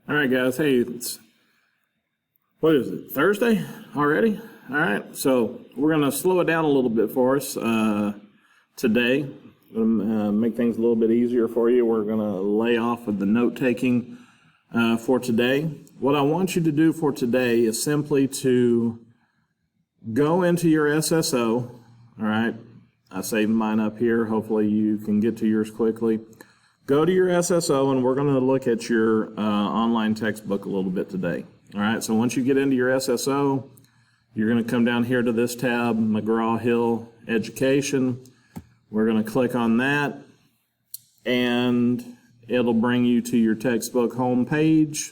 All right, guys. Hey, what is it, Thursday already? All right, so we're going to slow it down a little bit for us today. Make things a little bit easier for you. We're going to lay off of the note-taking for today. What I want you to do for today is simply to go into your SSO, all right? I saved mine up here. Hopefully you can get to yours quickly. Go to your SSO, and we're going to look at your online textbook a little bit today. All right, so once you get into your SSO, you're going to come down here to this tab, McGraw-Hill Education. We're going to click on that, and it'll bring you to your textbook home page.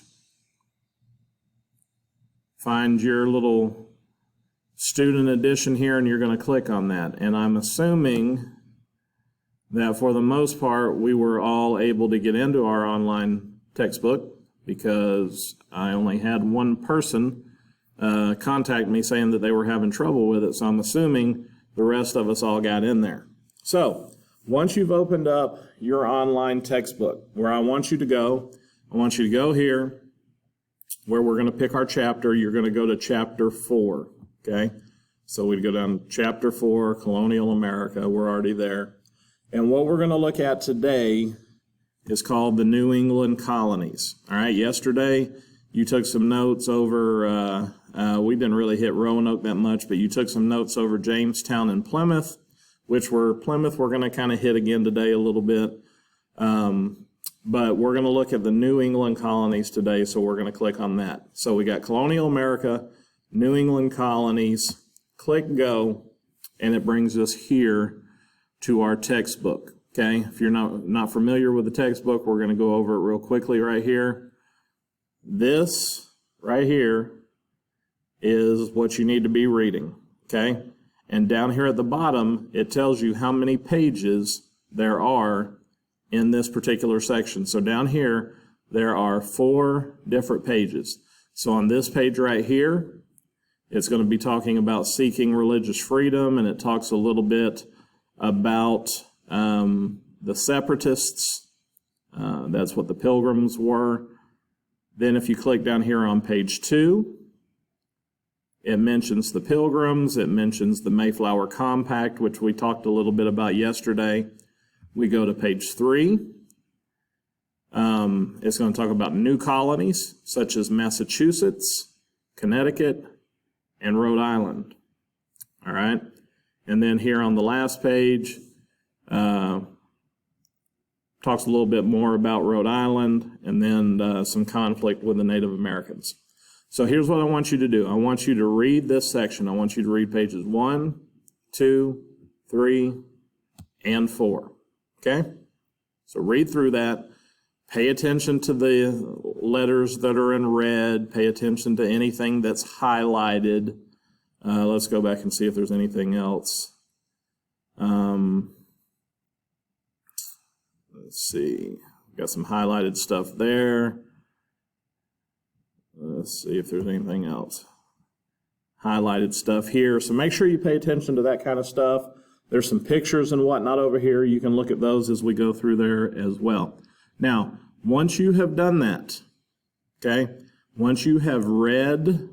Find your little student edition here, and you're going to click on that. And I'm assuming that for the most part, we were all able to get into our online textbook because I only had one person contact me saying that they were having trouble with it. So I'm assuming the rest of us all got in there. So once you've opened up your online textbook, where I want you to go here where we're going to pick our chapter. You're going to go to chapter 4, okay? So we'd go down to chapter 4, Colonial America. We're already there. And what we're going to look at today is called the New England Colonies. All right, yesterday you took some notes over, we didn't really hit Roanoke that much, but you took some notes over Jamestown and Plymouth, Plymouth we're going to kind of hit again today a little bit. But we're going to look at the New England Colonies today, so we're going to click on that. So we got Colonial America, New England Colonies, click go, and it brings us here to our textbook, okay? If you're not familiar with the textbook, we're going to go over it real quickly right here. This right here is what you need to be reading, okay? And down here at the bottom, it tells you how many pages there are in this particular section. So down here, there are 4 different pages. So on this page right here, it's going to be talking about seeking religious freedom, and it talks a little bit about the separatists. That's what the Pilgrims were. Then if you click down here on page 2, it mentions the Pilgrims. It mentions the Mayflower Compact, which we talked a little bit about yesterday. We go to page 3. It's going to talk about new colonies, such as Massachusetts, Connecticut, and Rhode Island. All right. And then here on the last page, talks a little bit more about Rhode Island, and then some conflict with the Native Americans. So here's what I want you to do. I want you to read this section. I want you to read pages 1, 2, 3, and 4. Okay? So read through that. Pay attention to the letters that are in red. Pay attention to anything that's highlighted. Let's go back and see if there's anything else. Let's see. Got some highlighted stuff there. Let's see if there's anything else. Highlighted stuff here. So make sure you pay attention to that kind of stuff. There's some pictures and whatnot over here. You can look at those as we go through there as well. Now, once you have done that, okay, once you have read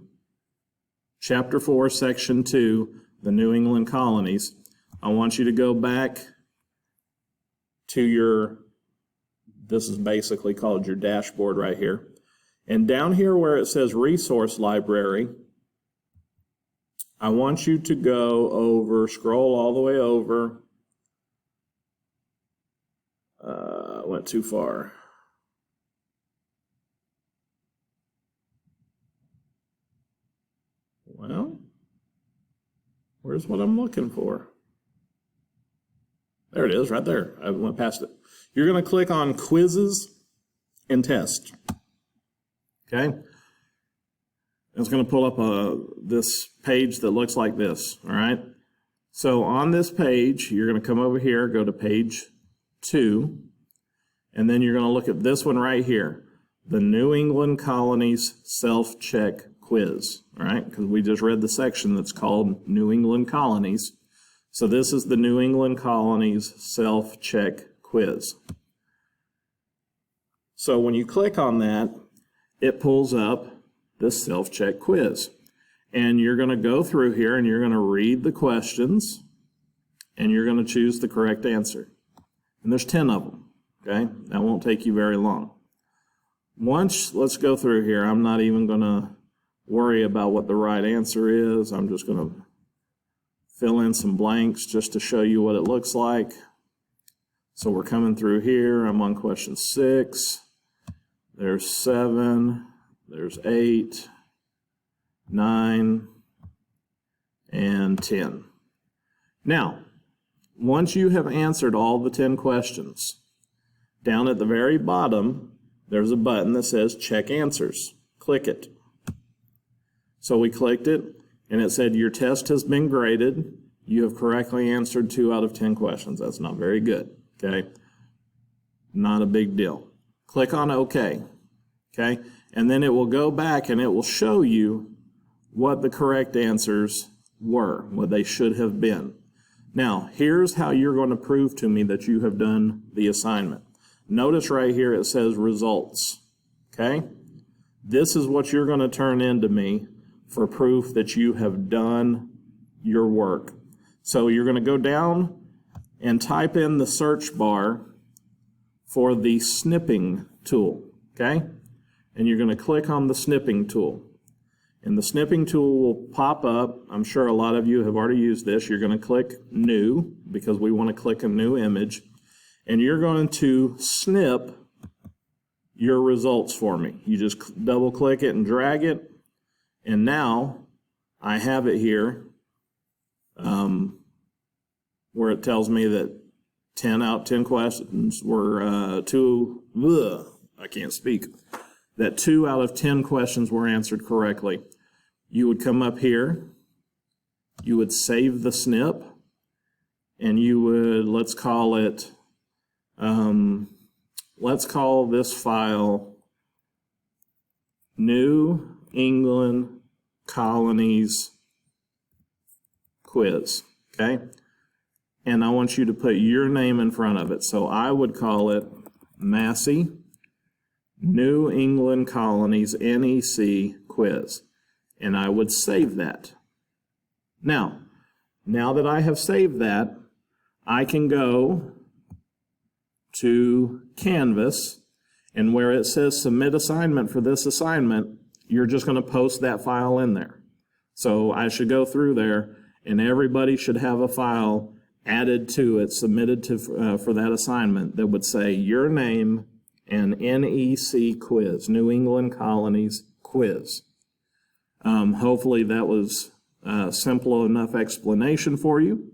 Chapter 4, Section 2, the New England Colonies, I want you to go back to your, this is basically called your dashboard right here. And down here where it says Resource Library, I want you to go over, scroll all the way over. Went too far. Well, where's what I'm looking for? There it is, right there. I went past it. You're going to click on Quizzes and Test. Okay? It's going to pull up this page that looks like this, all right? So on this page, you're going to come over here, go to page 2, and then you're going to look at this one right here, the New England Colonies Self-Check Quiz, all right? Because we just read the section that's called New England Colonies. So this is the New England Colonies Self-Check Quiz. So when you click on that, it pulls up this self-check quiz. And you're going to go through here and you're going to read the questions and you're going to choose the correct answer. And there's 10 of them, okay? That won't take you very long. Let's go through here. I'm not even going to worry about what the right answer is. I'm just going to fill in some blanks just to show you what it looks like. So we're coming through here. I'm on question 6. There's 7. There's 8, 9, and 10. Now, once you have answered all the 10 questions, down at the very bottom, there's a button that says Check Answers. Click it. So we clicked it, and it said your test has been graded. You have correctly answered 2 out of 10 questions. That's not very good, okay? Not a big deal. Click on OK, okay? And then it will go back and it will show you what the correct answers were, what they should have been. Now, here's how you're going to prove to me that you have done the assignment. Notice right here it says results, okay? This is what you're going to turn in to me for proof that you have done your work. So you're going to go down and type in the search bar for the snipping tool, okay? And you're going to click on the snipping tool. And the snipping tool will pop up. I'm sure a lot of you have already used this. You're going to click New, because we want to click a new image. And you're going to snip your results for me. You just double click it and drag it. And now I have it here where it tells me that 10 out of 10 questions were I can't speak. That 2 out of 10 questions were answered correctly. You would come up here, you would save the snip, and you would, let's call this file New England Colonies Quiz, okay? And I want you to put your name in front of it. So I would call it Massey New England Colonies NEC Quiz. And I would save that. Now that I have saved that, I can go to Canvas, and where it says submit assignment for this assignment, you're just going to post that file in there. So I should go through there, and everybody should have a file added to it, submitted to for that assignment, that would say your name and NEC Quiz, New England Colonies Quiz. Hopefully that was a simple enough explanation for you.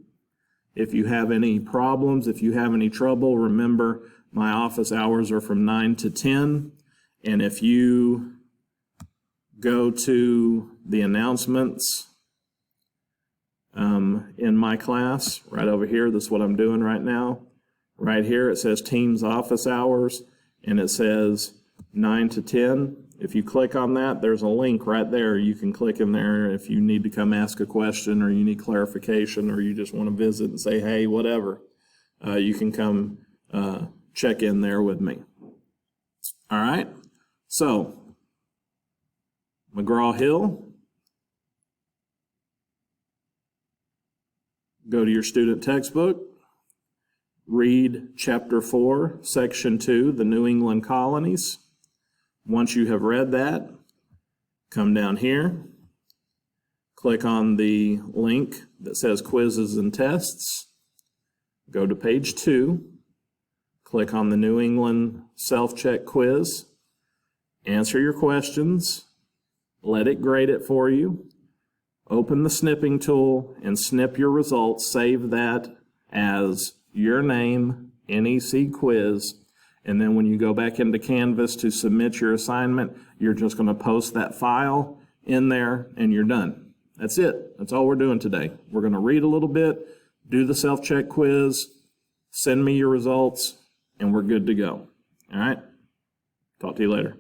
If you have any problems, if you have any trouble, remember my office hours are from 9 to 10. And if you go to the announcements in my class, right over here, this is what I'm doing right now. Right here it says Teams office hours, and it says 9 to 10. If you click on that, there's a link right there. You can click in there if you need to come ask a question, or you need clarification, or you just want to visit and say, hey, whatever. You can come check in there with me. All right? So, McGraw-Hill, go to your student textbook, read Chapter 4, Section 2, the New England Colonies. Once you have read that, come down here, click on the link that says Quizzes and Tests, go to page 2, click on the New England SelfCheck quiz, answer your questions, let it grade it for you, open the snipping tool and snip your results, save that as your name, NEC Quiz, and then when you go back into Canvas to submit your assignment, you're just going to post that file in there and you're done. That's it. That's all we're doing today. We're going to read a little bit, do the self-check quiz, send me your results, and we're good to go. All right? Talk to you later.